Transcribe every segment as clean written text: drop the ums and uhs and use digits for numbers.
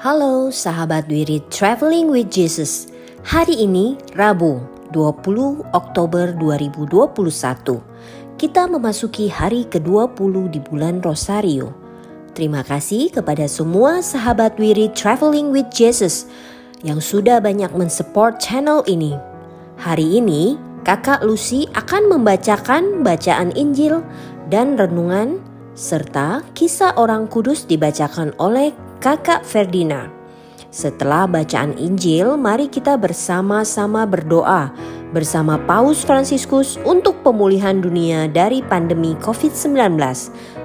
Halo sahabat Wirid Traveling with Jesus. Hari ini Rabu 20 Oktober 2021. Kita memasuki hari ke-20 di bulan Rosario. Terima kasih kepada semua sahabat Wirid Traveling with Jesus yang sudah banyak mensupport channel ini. Hari ini Kakak Lucy akan membacakan bacaan Injil dan renungan serta kisah orang kudus dibacakan oleh Kakak Ferdina. Setelah bacaan Injil, mari kita bersama-sama berdoa bersama Paus Fransiskus untuk pemulihan dunia dari pandemi COVID-19.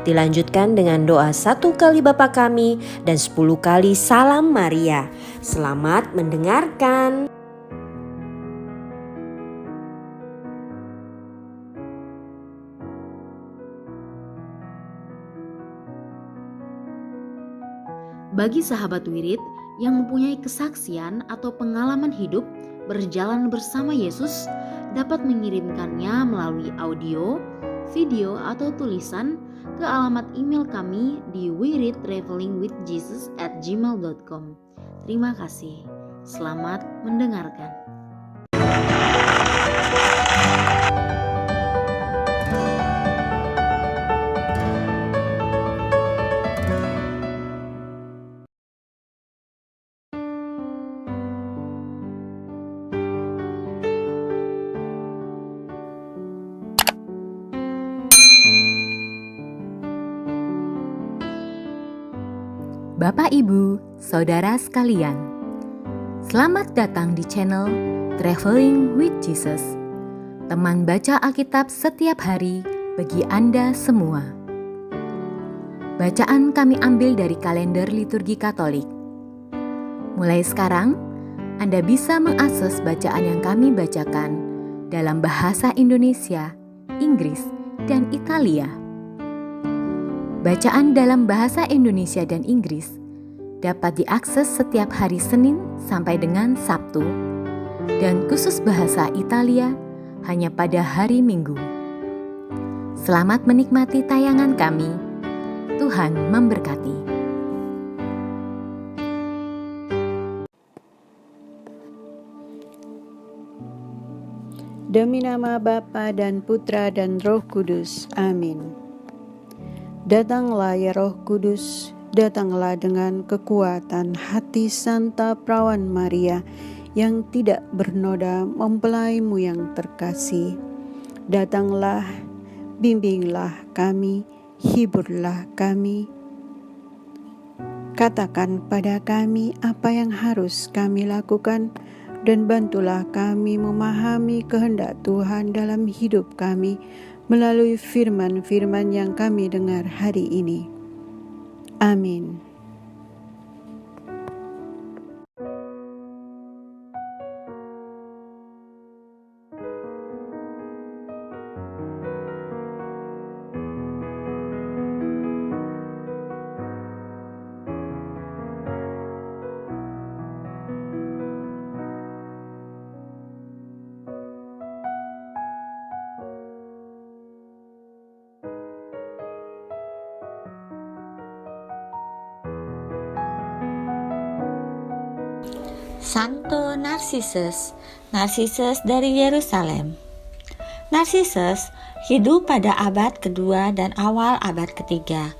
Dilanjutkan dengan doa 1 kali Bapa Kami dan 10 kali Salam Maria. Selamat mendengarkan. Bagi sahabat wirid yang mempunyai kesaksian atau pengalaman hidup berjalan bersama Yesus, dapat mengirimkannya melalui audio, video, atau tulisan ke alamat email kami di wiridtravelingwithjesus@gmail.com. Terima kasih. Selamat mendengarkan. Bapak, Ibu, Saudara sekalian, selamat datang di channel Traveling with Jesus, teman baca Alkitab setiap hari bagi Anda semua. Bacaan kami ambil dari kalender liturgi Katolik. Mulai sekarang, Anda bisa mengakses bacaan yang kami bacakan dalam bahasa Indonesia, Inggris, dan Italia. Bacaan dalam bahasa Indonesia dan Inggris dapat diakses setiap hari Senin sampai dengan Sabtu, dan khusus bahasa Italia hanya pada hari Minggu. Selamat menikmati tayangan kami. Tuhan memberkati. Demi nama Bapa dan Putra dan Roh Kudus. Amin. Datanglah ya Roh Kudus, datanglah dengan kekuatan hati Santa Perawan Maria yang tidak bernoda mempelaimu yang terkasih. Datanglah, bimbinglah kami, hiburlah kami. Katakan pada kami apa yang harus kami lakukan dan bantulah kami memahami kehendak Tuhan dalam hidup kami melalui firman-firman yang kami dengar hari ini. Amin. Santo Narsisus, Narsisus dari Yerusalem. Narsisus hidup pada abad kedua dan awal abad ketiga.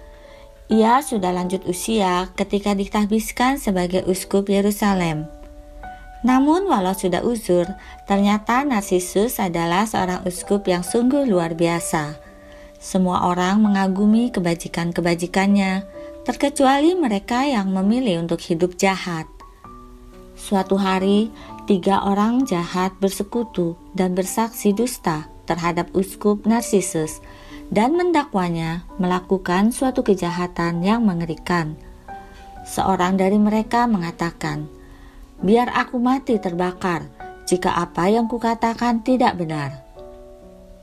Ia sudah lanjut usia ketika ditahbiskan sebagai uskup Yerusalem. Namun walau sudah uzur, ternyata Narsisus adalah seorang uskup yang sungguh luar biasa. Semua orang mengagumi kebajikan-kebajikannya, terkecuali mereka yang memilih untuk hidup jahat. Suatu hari, 3 orang jahat bersekutu dan bersaksi dusta terhadap uskup Narsisus dan mendakwanya melakukan suatu kejahatan yang mengerikan. Seorang dari mereka mengatakan, "Biar aku mati terbakar jika apa yang kukatakan tidak benar."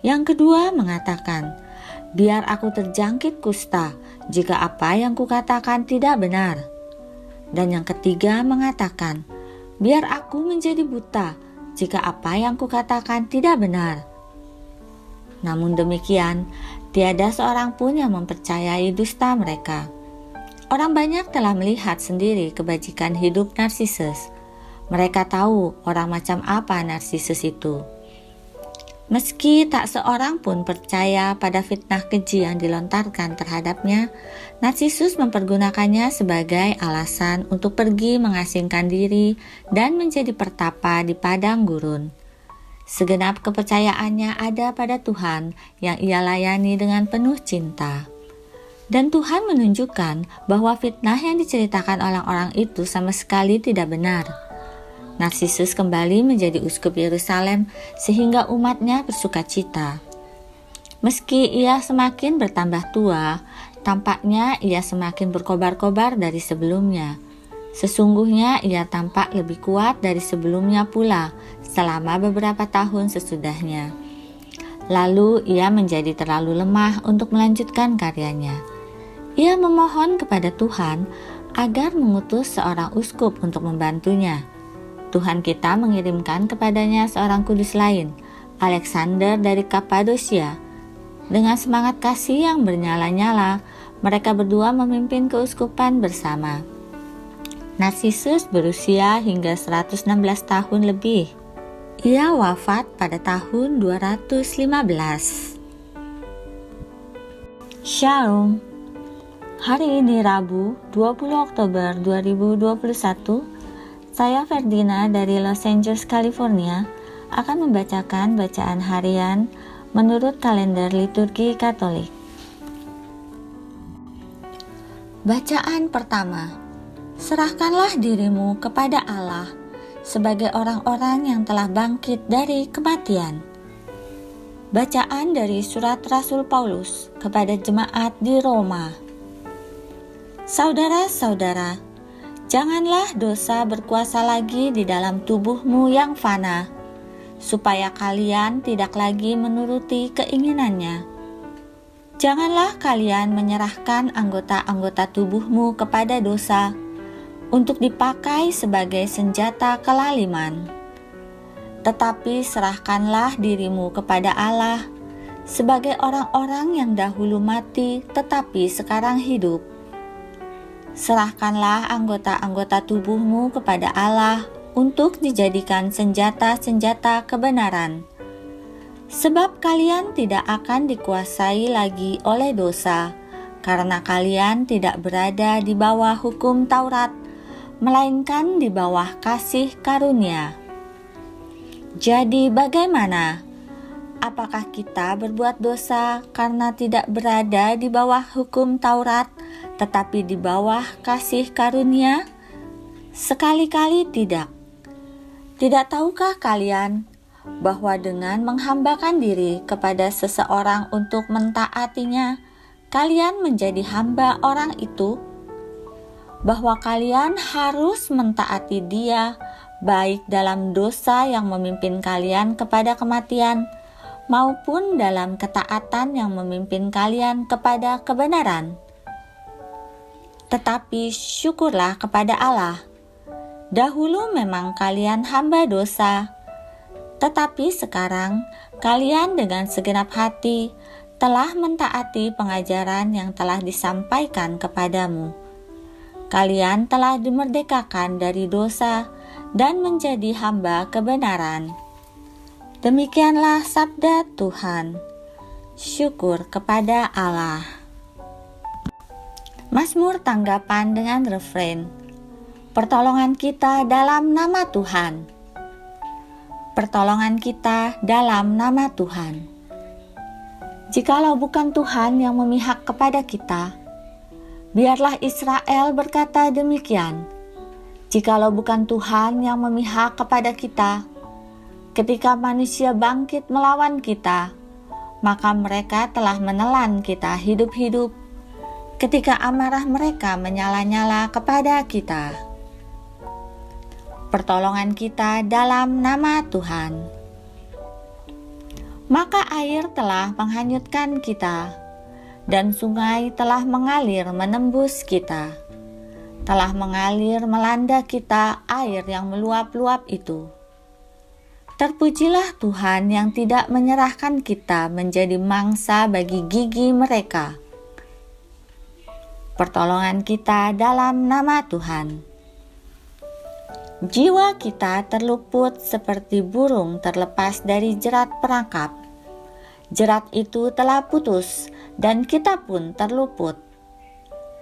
Yang kedua mengatakan, "Biar aku terjangkit kusta jika apa yang kukatakan tidak benar." Dan yang ketiga mengatakan, "Biar aku menjadi buta jika apa yang kukatakan tidak benar." Namun demikian, tiada seorang pun yang mempercayai dusta mereka. Orang banyak telah melihat sendiri kebajikan hidup Narsisus. Mereka tahu orang macam apa Narsisus itu. Meski tak seorang pun percaya pada fitnah keji yang dilontarkan terhadapnya, Narsisus mempergunakannya sebagai alasan untuk pergi mengasingkan diri dan menjadi pertapa di padang gurun. Segenap kepercayaannya ada pada Tuhan yang ia layani dengan penuh cinta. Dan Tuhan menunjukkan bahwa fitnah yang diceritakan orang-orang itu sama sekali tidak benar. Narsisus kembali menjadi uskup Yerusalem sehingga umatnya bersukacita. Meski ia semakin bertambah tua, tampaknya ia semakin berkobar-kobar dari sebelumnya. Sesungguhnya ia tampak lebih kuat dari sebelumnya pula selama beberapa tahun sesudahnya. Lalu ia menjadi terlalu lemah untuk melanjutkan karyanya. Ia memohon kepada Tuhan agar mengutus seorang uskup untuk membantunya. Tuhan kita mengirimkan kepadanya seorang kudus lain, Alexander dari Kapadosia. Dengan semangat kasih yang bernyala-nyala, mereka berdua memimpin keuskupan bersama. Narsisus berusia hingga 116 tahun lebih. Ia wafat pada tahun 215. Shalom. Hari ini Rabu, 20 Oktober 2021, saya Ferdina dari Los Angeles, California akan membacakan bacaan harian menurut kalender liturgi Katolik. Bacaan pertama. Serahkanlah dirimu kepada Allah sebagai orang-orang yang telah bangkit dari kematian. Bacaan dari surat Rasul Paulus kepada jemaat di Roma. Saudara-saudara, janganlah dosa berkuasa lagi di dalam tubuhmu yang fana, supaya kalian tidak lagi menuruti keinginannya. Janganlah kalian menyerahkan anggota-anggota tubuhmu kepada dosa untuk dipakai sebagai senjata kelaliman. Tetapi serahkanlah dirimu kepada Allah sebagai orang-orang yang dahulu mati tetapi sekarang hidup. Serahkanlah anggota-anggota tubuhmu kepada Allah untuk dijadikan senjata-senjata kebenaran. Sebab kalian tidak akan dikuasai lagi oleh dosa, karena kalian tidak berada di bawah hukum Taurat, melainkan di bawah kasih karunia. Jadi bagaimana? Apakah kita berbuat dosa karena tidak berada di bawah hukum Taurat, tetapi di bawah kasih karunia? Sekali-kali tidak. Tidak tahukah kalian bahwa dengan menghambakan diri kepada seseorang untuk mentaatinya, kalian menjadi hamba orang itu? Bahwa kalian harus mentaati dia, baik dalam dosa yang memimpin kalian kepada kematian, maupun dalam ketaatan yang memimpin kalian kepada kebenaran. Tetapi syukurlah kepada Allah. Dahulu memang kalian hamba dosa, tetapi sekarang kalian dengan segenap hati telah mentaati pengajaran yang telah disampaikan kepadamu. Kalian telah dimerdekakan dari dosa dan menjadi hamba kebenaran. Demikianlah sabda Tuhan. Syukur kepada Allah. Mazmur tanggapan dengan refrein. Pertolongan kita dalam nama Tuhan. Pertolongan kita dalam nama Tuhan. Jikalau bukan Tuhan yang memihak kepada kita, biarlah Israel berkata demikian. Jikalau bukan Tuhan yang memihak kepada kita, ketika manusia bangkit melawan kita, maka mereka telah menelan kita hidup-hidup ketika amarah mereka menyala-nyala kepada kita. Pertolongan kita dalam nama Tuhan. Maka air telah menghanyutkan kita, dan sungai telah mengalir menembus kita. Telah mengalir melanda kita air yang meluap-luap itu. Terpujilah Tuhan yang tidak menyerahkan kita menjadi mangsa bagi gigi mereka. Pertolongan kita dalam nama Tuhan. Jiwa kita terluput seperti burung terlepas dari jerat perangkap. Jerat itu telah putus dan kita pun terluput.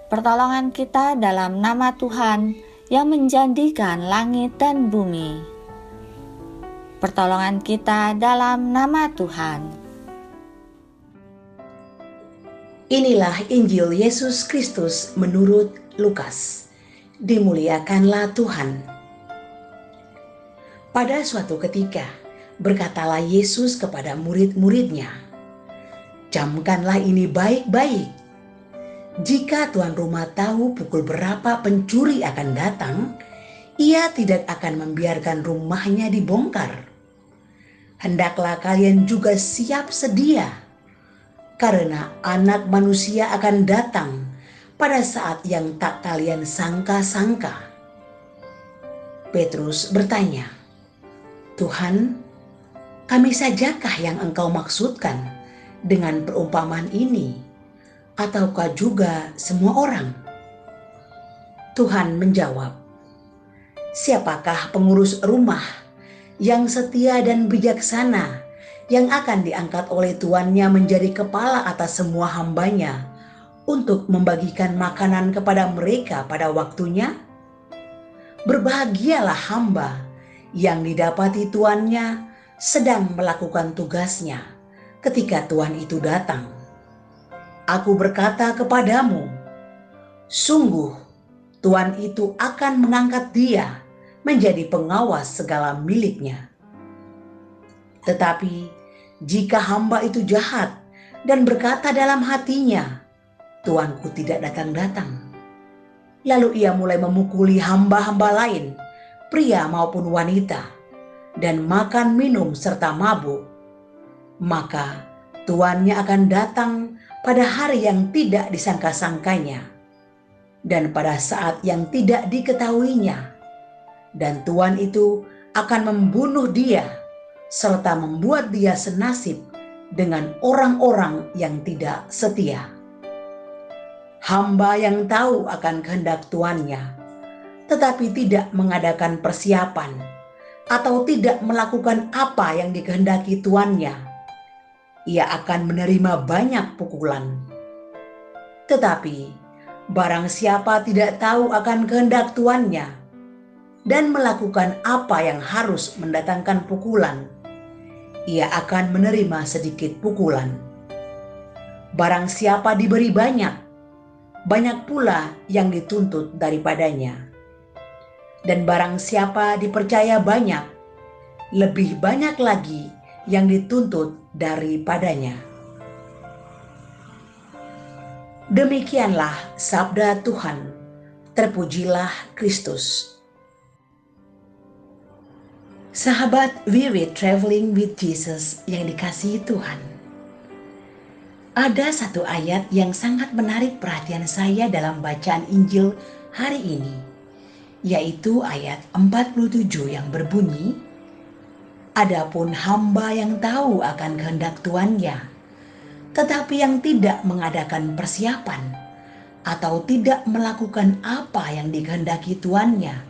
Pertolongan kita dalam nama Tuhan yang menjadikan langit dan bumi. Pertolongan kita dalam nama Tuhan. Inilah Injil Yesus Kristus menurut Lukas. Dimuliakanlah Tuhan. Pada suatu ketika, berkatalah Yesus kepada murid-muridnya, "Camkanlah ini baik-baik. Jika tuan rumah tahu pukul berapa pencuri akan datang, ia tidak akan membiarkan rumahnya dibongkar. Hendaklah kalian juga siap sedia, karena Anak Manusia akan datang pada saat yang tak kalian sangka-sangka." Petrus bertanya, "Tuhan, kami sajakah yang Engkau maksudkan dengan perumpamaan ini, ataukah juga semua orang?" Tuhan menjawab, "Siapakah pengurus rumah yang setia dan bijaksana yang akan diangkat oleh tuannya menjadi kepala atas semua hambanya untuk membagikan makanan kepada mereka pada waktunya? Berbahagialah hamba yang didapati tuannya sedang melakukan tugasnya ketika tuan itu datang. Aku berkata kepadamu, sungguh tuan itu akan mengangkat dia menjadi pengawas segala miliknya. Tetapi jika hamba itu jahat dan berkata dalam hatinya, tuanku tidak datang-datang, lalu ia mulai memukuli hamba-hamba lain, pria maupun wanita, dan makan minum serta mabuk, maka tuannya akan datang pada hari yang tidak disangka-sangkanya dan pada saat yang tidak diketahuinya, dan tuan itu akan membunuh dia serta membuat dia senasib dengan orang-orang yang tidak setia. Hamba yang tahu akan kehendak tuannya, tetapi tidak mengadakan persiapan atau tidak melakukan apa yang dikehendaki tuannya, ia akan menerima banyak pukulan. Tetapi barang siapa tidak tahu akan kehendak tuannya dan melakukan apa yang harus mendatangkan pukulan, ia akan menerima sedikit pukulan. Barang siapa diberi banyak, banyak pula yang dituntut daripadanya. Dan barang siapa dipercaya banyak, lebih banyak lagi yang dituntut daripadanya. Demikianlah sabda Tuhan. Terpujilah Kristus. Sahabat We Will Traveling with Jesus yang dikasihi Tuhan. Ada satu ayat yang sangat menarik perhatian saya dalam bacaan Injil hari ini, yaitu ayat 47 yang berbunyi, "Adapun hamba yang tahu akan kehendak tuannya, tetapi yang tidak mengadakan persiapan atau tidak melakukan apa yang dikehendaki tuannya,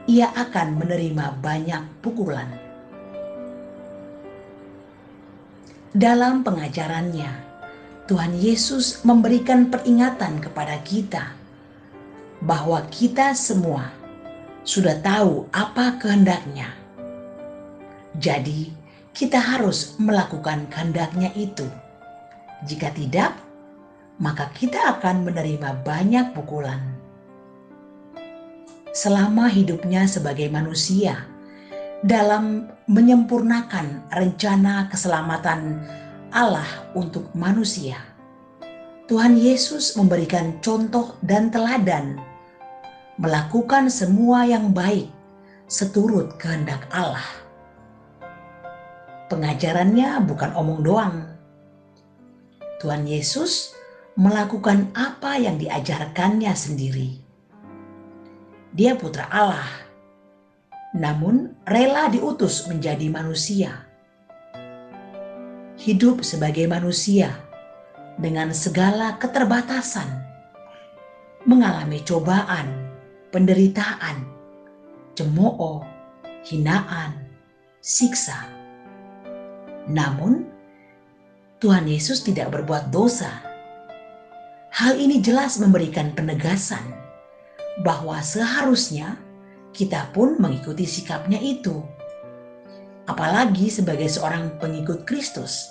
ia akan menerima banyak pukulan." Dalam pengajarannya, Tuhan Yesus memberikan peringatan kepada kita bahwa kita semua sudah tahu apa kehendaknya. Jadi, kita harus melakukan kehendaknya itu. Jika tidak, maka kita akan menerima banyak pukulan. Selama hidupnya sebagai manusia, dalam menyempurnakan rencana keselamatan Allah untuk manusia, Tuhan Yesus memberikan contoh dan teladan, melakukan semua yang baik seturut kehendak Allah. Pengajarannya bukan omong doang. Tuhan Yesus melakukan apa yang diajarkannya sendiri. Dia putra Allah, namun rela diutus menjadi manusia. Hidup sebagai manusia dengan segala keterbatasan, mengalami cobaan, penderitaan, cemooh, hinaan, siksa. Namun, Tuhan Yesus tidak berbuat dosa. Hal ini jelas memberikan penegasan bahwa seharusnya kita pun mengikuti sikapnya itu. Apalagi sebagai seorang pengikut Kristus.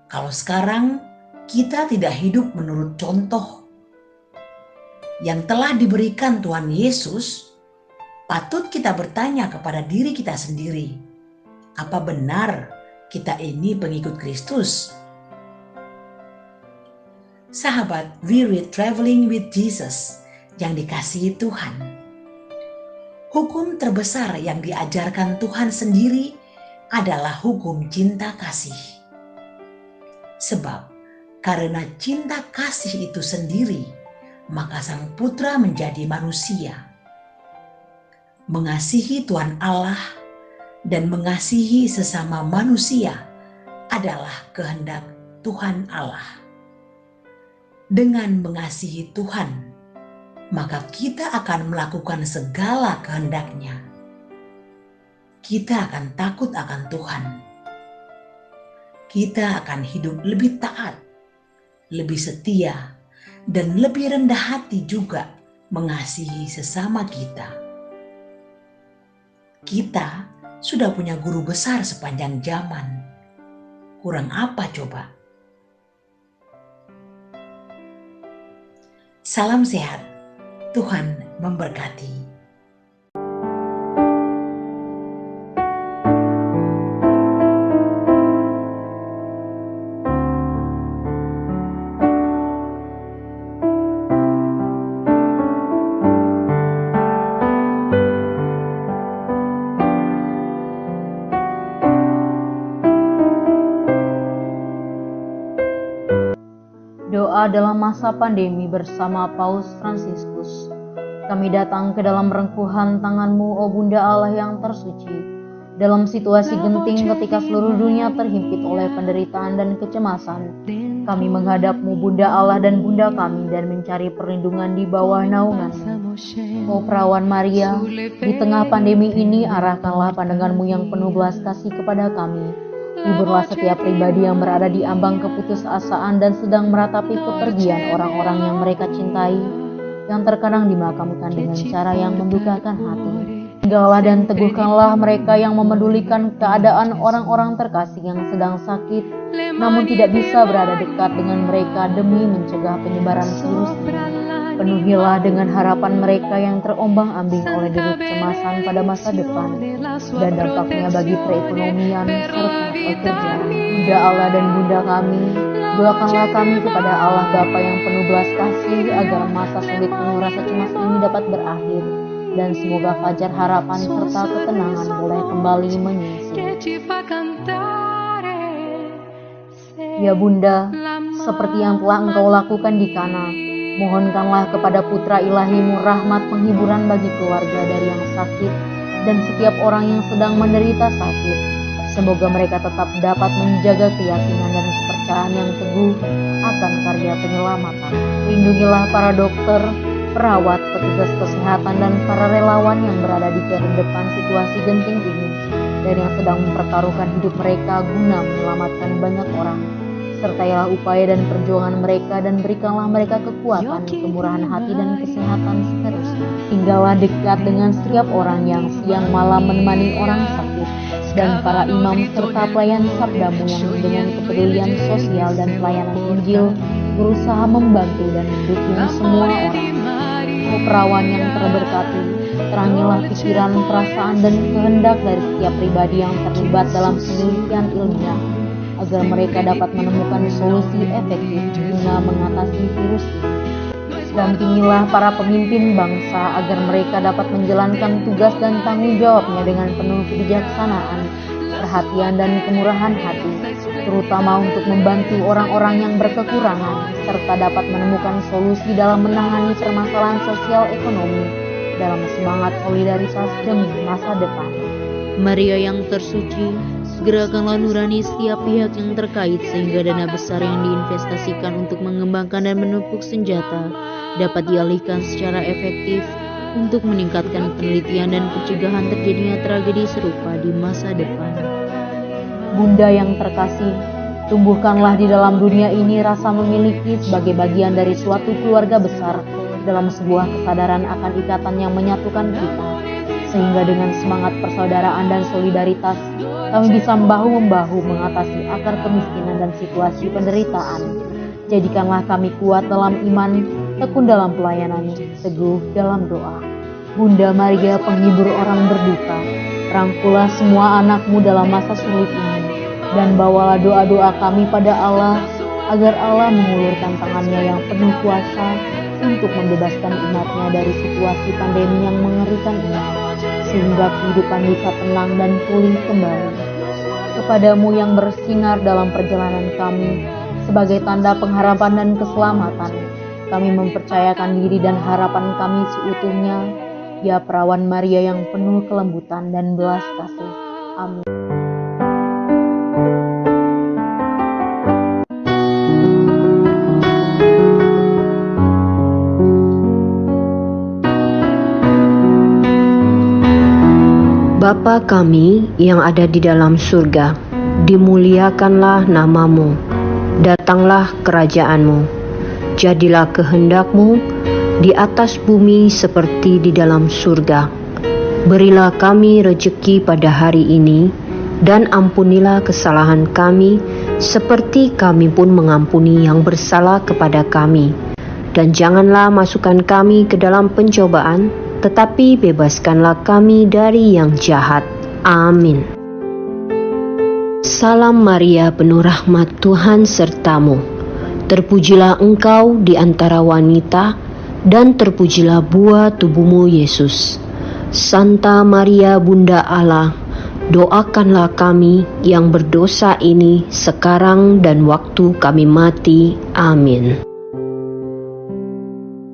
Kalau sekarang kita tidak hidup menurut contoh yang telah diberikan Tuhan Yesus, patut kita bertanya kepada diri kita sendiri, apa benar kita ini pengikut Kristus? Sahabat, we read Traveling with Jesus yang dikasihi Tuhan. Hukum terbesar yang diajarkan Tuhan sendiri adalah hukum cinta kasih. Sebab karena cinta kasih itu sendiri, maka Sang Putra menjadi manusia. Mengasihi Tuhan Allah dan mengasihi sesama manusia adalah kehendak Tuhan Allah. Dengan mengasihi Tuhan, maka kita akan melakukan segala kehendak-Nya. Kita akan takut akan Tuhan. Kita akan hidup lebih taat, lebih setia, dan lebih rendah hati juga mengasihi sesama kita. Kita sudah punya guru besar sepanjang zaman. Kurang apa coba? Salam sehat, Tuhan memberkati. Doa dalam masa pandemi bersama Paus Fransiskus. Kami datang ke dalam rengkuhan tangan-Mu, O Bunda Allah yang tersuci. Dalam situasi genting ketika seluruh dunia terhimpit oleh penderitaan dan kecemasan, kami menghadap-Mu, Bunda Allah dan Bunda kami, dan mencari perlindungan di bawah naungan-Mu. O Perawan Maria, di tengah pandemi ini arahkanlah pandangan-Mu yang penuh belas kasih kepada kami. Hiburlah setiap pribadi yang berada di ambang keputusasaan dan sedang meratapi kepergian orang-orang yang mereka cintai, yang terkadang dimakamkan dengan cara yang mendukakan hati. Tinggallah dan teguhkanlah mereka yang memedulikan keadaan orang-orang terkasih yang sedang sakit, namun tidak bisa berada dekat dengan mereka demi mencegah penyebaran virus ini. Penuhilah dengan harapan mereka yang terombang-ambing oleh deru kecemasan pada masa depan dan dampaknya bagi perekonomian serta pekerjaan. Bunda Allah dan Bunda kami, doakanlah kami kepada Allah Bapa yang penuh belas kasih agar masa sulit penuh rasa cemas ini dapat berakhir dan semoga fajar harapan serta ketenangan boleh kembali menyusul. Ya Bunda, seperti yang telah Engkau lakukan di Kana, mohonkanlah kepada Putra Ilahi-Mu rahmat penghiburan bagi keluarga dari yang sakit dan setiap orang yang sedang menderita sakit. Semoga mereka tetap dapat menjaga keyakinan dan kepercayaan yang teguh akan karya penyelamatan. Lindungilah para dokter, perawat, petugas kesehatan, dan para relawan yang berada di garda depan situasi genting ini dan yang sedang mempertaruhkan hidup mereka guna menyelamatkan banyak orang. Sertailah upaya dan perjuangan mereka dan berikanlah mereka kekuatan, kemurahan hati, dan kesehatan seterusnya. Tinggallah dekat dengan setiap orang yang siang malam menemani orang sakit dan para imam serta pelayan sabda-Mu yang dengan kepedulian sosial dan pelayanan Injil berusaha membantu dan mendukung semua orang. O Perawan yang terberkati, terangilah pikiran, perasaan, dan kehendak dari setiap pribadi yang terlibat dalam penelitian ilmiah agar mereka dapat menemukan solusi efektif guna mengatasi virus ini. Dampingilah para pemimpin bangsa agar mereka dapat menjalankan tugas dan tanggung jawabnya dengan penuh kebijaksanaan, perhatian, dan kemurahan hati, terutama untuk membantu orang-orang yang berkekurangan, serta dapat menemukan solusi dalam menangani permasalahan sosial ekonomi dalam semangat solidaritas demi masa depan. Maria yang tersuci, Gerakkanlah nurani setiap pihak yang terkait sehingga dana besar yang diinvestasikan untuk mengembangkan dan menumpuk senjata dapat dialihkan secara efektif untuk meningkatkan penelitian dan pencegahan terjadinya tragedi serupa di masa depan. Bunda yang terkasih, tumbuhkanlah di dalam dunia ini rasa memiliki sebagai bagian dari suatu keluarga besar dalam sebuah kesadaran akan ikatan yang menyatukan kita, sehingga dengan semangat persaudaraan dan solidaritas kami bisa bahu-membahu mengatasi akar kemiskinan dan situasi penderitaan. Jadikanlah kami kuat dalam iman, tekun dalam pelayanan, teguh dalam doa. Bunda Maria, penghibur orang berduka, rangkulah semua anakmu dalam masa sulit ini, dan bawalah doa-doa kami pada Allah, agar Allah mengulurkan tangannya yang penuh kuasa untuk membebaskan umatnya dari situasi pandemi yang mengerikan ini, sehingga kehidupan bisa tenang dan pulih kembali. Kepadamu yang bersinar dalam perjalanan kami, sebagai tanda pengharapan dan keselamatan, kami mempercayakan diri dan harapan kami seutuhnya, ya Perawan Maria yang penuh kelembutan dan belas kasih. Amin. Bapa kami yang ada di dalam surga, dimuliakanlah namamu, datanglah kerajaanmu, jadilah kehendakmu di atas bumi seperti di dalam surga. Berilah kami rejeki pada hari ini, dan ampunilah kesalahan kami, seperti kami pun mengampuni yang bersalah kepada kami. Dan janganlah masukkan kami ke dalam pencobaan, tetapi bebaskanlah kami dari yang jahat. Amin. Salam Maria, penuh rahmat, Tuhan sertamu. Terpujilah engkau di antara wanita, dan terpujilah buah tubuhmu Yesus. Santa Maria Bunda Allah, doakanlah kami yang berdosa ini sekarang dan waktu kami mati. Amin.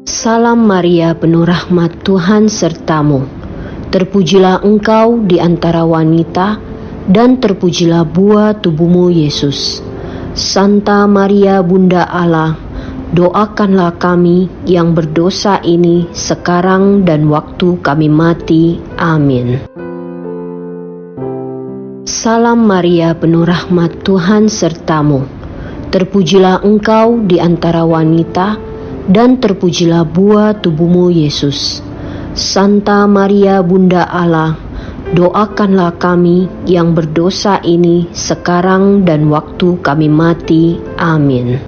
Salam Maria, penuh rahmat, Tuhan sertamu. Terpujilah engkau di antara wanita, dan terpujilah buah tubuhmu Yesus. Santa Maria Bunda Allah, doakanlah kami yang berdosa ini sekarang dan waktu kami mati. Amin. Salam Maria, penuh rahmat, Tuhan sertamu. Terpujilah engkau di antara wanita, dan terpujilah buah tubuhmu Yesus. Santa Maria Bunda Allah, doakanlah kami yang berdosa ini sekarang dan waktu kami mati. Amin.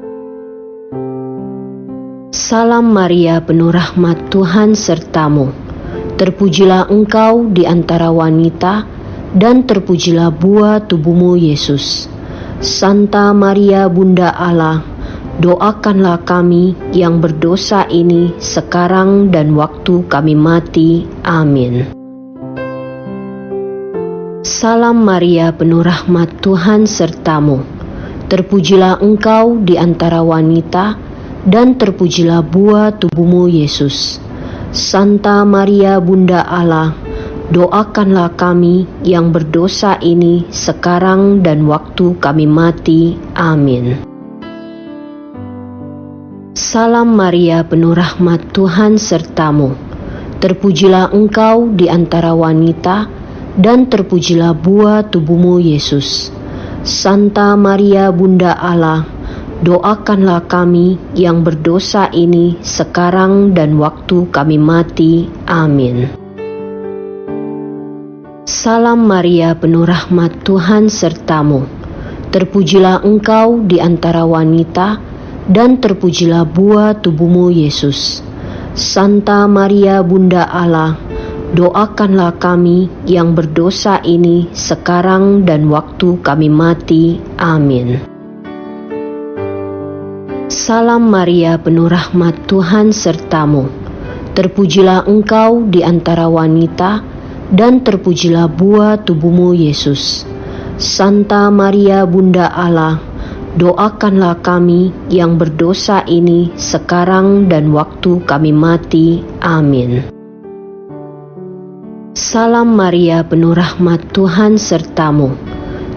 Salam Maria, penuh rahmat, Tuhan sertamu. Terpujilah engkau di antara wanita, dan terpujilah buah tubuhmu Yesus. Santa Maria Bunda Allah, doakanlah kami yang berdosa ini sekarang dan waktu kami mati. Amin. Salam Maria, penuh rahmat, Tuhan sertamu. Terpujilah engkau di antara wanita, dan terpujilah buah tubuhmu Yesus. Santa Maria Bunda Allah, doakanlah kami yang berdosa ini sekarang dan waktu kami mati. Amin. Salam Maria, penuh rahmat, Tuhan sertamu. Terpujilah engkau di antara wanita, dan terpujilah buah tubuhmu Yesus. Santa Maria Bunda Allah, doakanlah kami yang berdosa ini sekarang dan waktu kami mati. Amin. Salam Maria, penuh rahmat, Tuhan sertamu. Terpujilah engkau di antara wanita, dan terpujilah buah tubuhmu Yesus. Santa Maria Bunda Allah, doakanlah kami yang berdosa ini sekarang dan waktu kami mati. Amin. Salam Maria, penuh rahmat, Tuhan sertamu. Terpujilah engkau di antara wanita, dan terpujilah buah tubuhmu Yesus. Santa Maria Bunda Allah, doakanlah kami yang berdosa ini sekarang dan waktu kami mati. Amin. Salam Maria, penuh rahmat, Tuhan sertamu.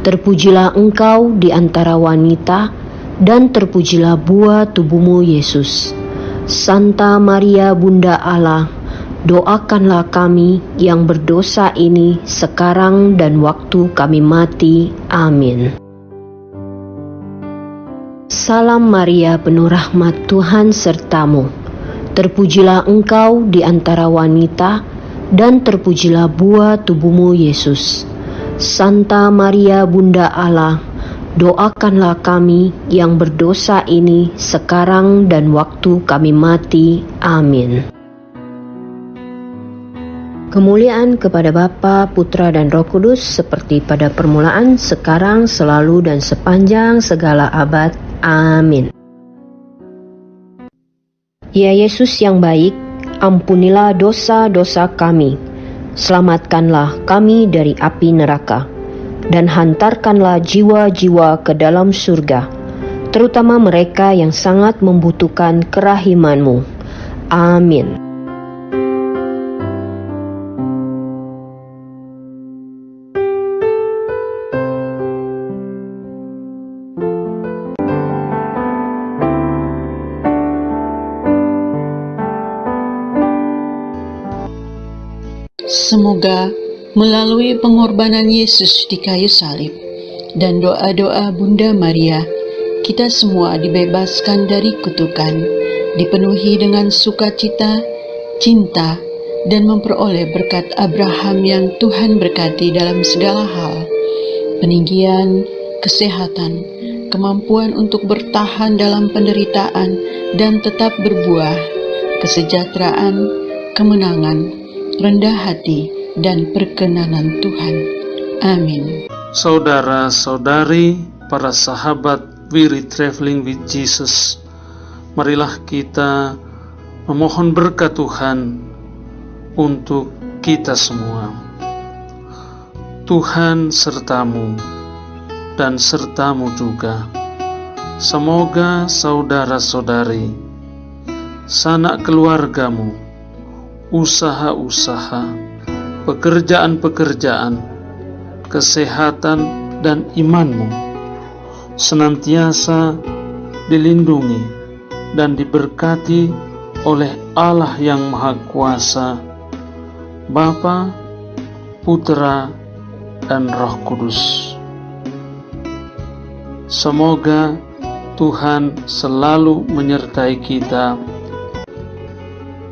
Terpujilah engkau di antara wanita, dan terpujilah buah tubuhmu Yesus. Santa Maria Bunda Allah, doakanlah kami yang berdosa ini sekarang dan waktu kami mati. Amin. Salam Maria, penuh rahmat, Tuhan sertamu. Terpujilah engkau di antara wanita, dan terpujilah buah tubuhmu Yesus. Santa Maria Bunda Allah, doakanlah kami yang berdosa ini sekarang dan waktu kami mati. Amin. Kemuliaan kepada Bapa, Putra, dan Roh Kudus, seperti pada permulaan, sekarang, selalu, dan sepanjang segala abad. Amin. Ya Yesus yang baik, ampunilah dosa-dosa kami, selamatkanlah kami dari api neraka, dan hantarkanlah jiwa-jiwa ke dalam surga, terutama mereka yang sangat membutuhkan kerahiman-Mu. Amin. Semoga melalui pengorbanan Yesus di kayu salib dan doa-doa Bunda Maria, kita semua dibebaskan dari kutukan, dipenuhi dengan sukacita, cinta, dan memperoleh berkat Abraham yang Tuhan berkati dalam segala hal, peninggian, kesehatan, kemampuan untuk bertahan dalam penderitaan dan tetap berbuah, kesejahteraan, kemenangan, rendah hati, dan perkenanan Tuhan. Amin. Saudara-saudari, para sahabat Wirid Traveling with Jesus, marilah kita memohon berkat Tuhan untuk kita semua. Tuhan sertamu dan sertamu juga. Semoga saudara-saudari, sanak keluargamu, usaha-usaha, pekerjaan-pekerjaan, kesehatan, dan imanmu senantiasa dilindungi dan diberkati oleh Allah yang Maha Kuasa, Bapa, Putra, dan Roh Kudus. Semoga Tuhan selalu menyertai kita.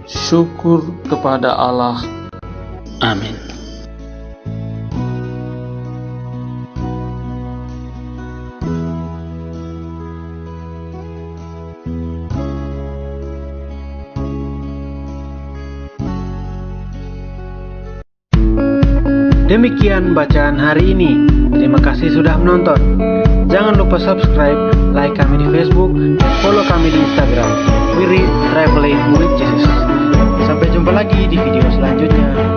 Syukur kepada Allah. Amin. Demikian bacaan hari ini. Terima kasih sudah menonton. Jangan lupa subscribe, like kami di Facebook, dan follow kami di Instagram. Wirid Traveling with Jesus. Sampai jumpa lagi di video selanjutnya.